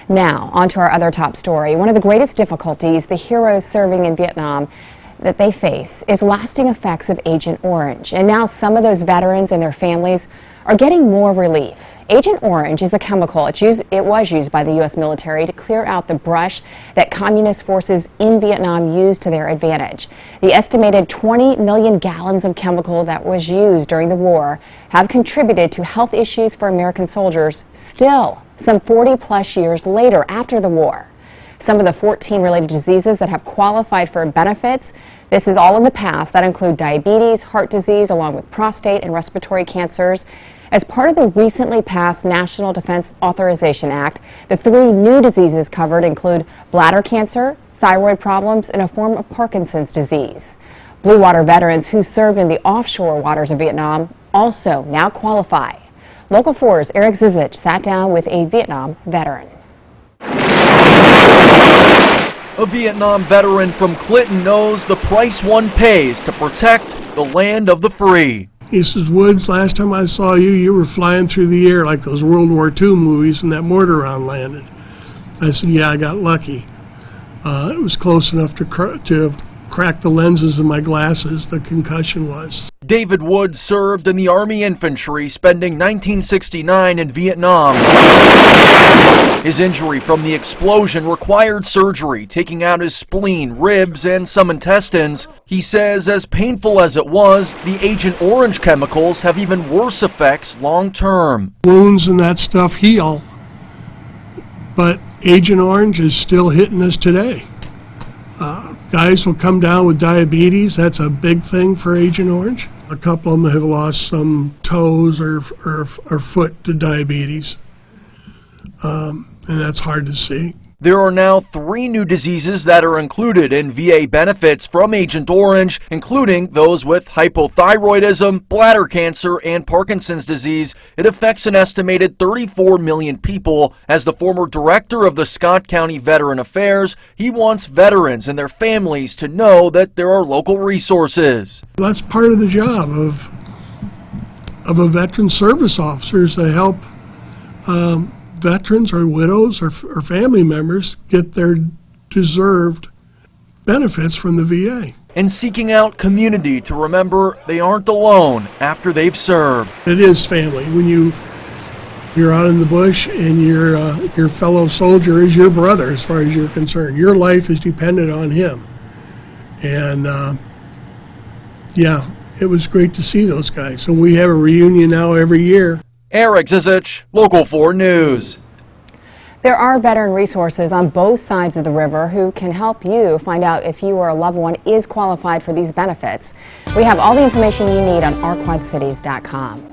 Now, on to our other top story. One of the greatest difficulties the heroes serving in Vietnam that they face is lasting effects of Agent Orange. And now some of those veterans and their families are getting more relief. Agent Orange is the chemical it was used by the U.S. military to clear out the brush that communist forces in Vietnam used to their advantage. The estimated 20 million gallons of chemical that was used during the war have contributed to health issues for American soldiers still, some 40-plus years later after the war. Some of the 14 related diseases that have qualified for benefits, this is all in the past. That include diabetes, heart disease, along with prostate and respiratory cancers. As part of the recently passed National Defense Authorization Act, the 3 new diseases covered include bladder cancer, thyroid problems, and a form of Parkinson's disease. Blue Water veterans who served in the offshore waters of Vietnam also now qualify. Local 4's Eric Zizich sat down with a Vietnam veteran. A Vietnam veteran from Clinton knows the price one pays to protect the land of the free. He says, Woods, last time I saw you, you were flying through the air like those World War II movies when that mortar round landed. I said, yeah, I got lucky. It was close enough to crack the lenses of my glasses, the concussion was. David Woods served in the Army Infantry, spending 1969 in Vietnam. His injury from the explosion required surgery, taking out his spleen, ribs, and some intestines. He says as painful as it was, the Agent Orange chemicals have even worse effects long term. Wounds and that stuff heal, but Agent Orange is still hitting us today. Guys will come down with diabetes. That's a big thing for Agent Orange. A couple of them have lost some toes or foot to diabetes, and that's hard to see. There are now 3 new diseases that are included in VA benefits from Agent Orange, including those with hypothyroidism, bladder cancer, and Parkinson's disease. It affects an estimated 34 million people. As the former director of the Scott County Veteran Affairs, he wants veterans and their families to know that there are local resources. That's part of the job of a veteran service officer, is to help veterans or widows or family members get their deserved benefits from the VA. And seeking out community to remember they aren't alone after they've served. It is family. When you're out in the bush and your fellow soldier is your brother as far as you're concerned. Your life is dependent on him. And yeah, it was great to see those guys. And we have a reunion now every year. Eric Zizich, Local 4 News. There are veteran resources on both sides of the river who can help you find out if you or a loved one is qualified for these benefits. We have all the information you need on ourquadcities.com.